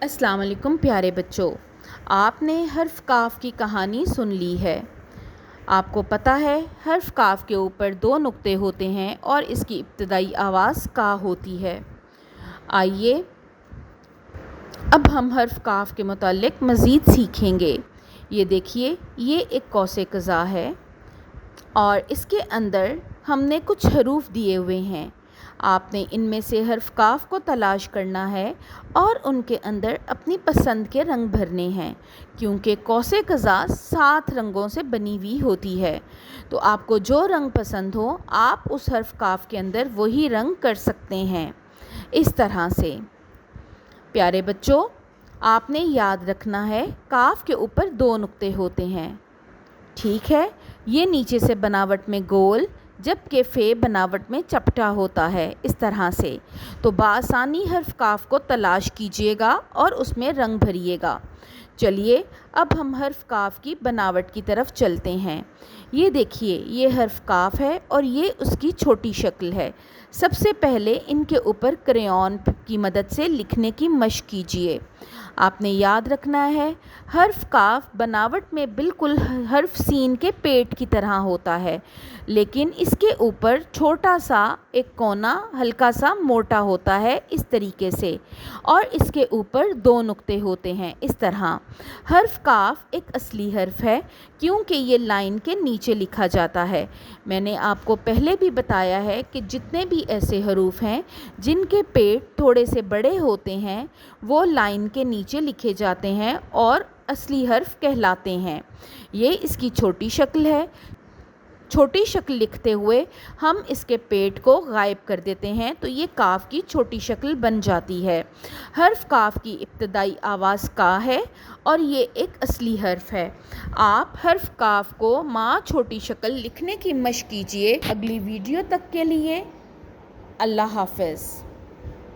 السلام علیکم پیارے بچوں، آپ نے حرف کاف کی کہانی سن لی ہے۔ آپ کو پتہ ہے حرف کاف کے اوپر 2 نقطے ہوتے ہیں اور اس کی ابتدائی آواز کا ہوتی ہے۔ آئیے اب ہم حرف کاف کے متعلق مزید سیکھیں گے۔ یہ دیکھیے، یہ ایک قوس قزح ہے اور اس کے اندر ہم نے کچھ حروف دیے ہوئے ہیں۔ آپ نے ان میں سے حرف کاف کو تلاش کرنا ہے اور ان کے اندر اپنی پسند کے رنگ بھرنے ہیں، کیونکہ قوس قزح 7 رنگوں سے بنی ہوئی ہوتی ہے۔ تو آپ کو جو رنگ پسند ہو، آپ اس حرف کاف کے اندر وہی رنگ کر سکتے ہیں۔ اس طرح سے پیارے بچوں، آپ نے یاد رکھنا ہے کاف کے اوپر 2 نقطے ہوتے ہیں، ٹھیک ہے؟ یہ نیچے سے بناوٹ میں گول، جبکہ فے بناوٹ میں چپٹا ہوتا ہے، اس طرح سے۔ تو بآسانی حرف کاف کو تلاش کیجیے گا اور اس میں رنگ بھریے گا۔ چلیے اب ہم حرف کاف کی بناوٹ کی طرف چلتے ہیں۔ یہ دیکھیے، یہ حرف کاف ہے اور یہ اس کی چھوٹی شکل ہے۔ سب سے پہلے ان کے اوپر کریون کی مدد سے لکھنے کی مشق کیجیے۔ آپ نے یاد رکھنا ہے حرف کاف بناوٹ میں بالکل حرف سین کے پیٹ کی طرح ہوتا ہے، لیکن اس کے اوپر چھوٹا سا ایک کونا ہلکا سا موٹا ہوتا ہے، اس طریقے سے، اور اس کے اوپر 2 نقطے ہوتے ہیں، اس طرح۔ حرف کاف ایک اصلی حرف ہے کیونکہ یہ لائن کے نیچے لکھا جاتا ہے۔ میں نے آپ کو پہلے بھی بتایا ہے کہ جتنے بھی ایسے حروف ہیں جن کے پیٹ تھوڑے سے بڑے ہوتے ہیں وہ لائن کے نیچے لکھے جاتے ہیں اور اصلی حرف کہلاتے ہیں۔ یہ اس کی چھوٹی شکل ہے۔ چھوٹی شکل لکھتے ہوئے ہم اس کے پیٹ کو غائب کر دیتے ہیں تو یہ کاف کی چھوٹی شکل بن جاتی ہے۔ حرف کاف کی ابتدائی آواز کا ہے اور یہ ایک اصلی حرف ہے۔ آپ حرف کاف کو چھوٹی شکل لکھنے کی مشق کیجیے۔ اگلی ویڈیو تک کے لیے اللہ حافظ۔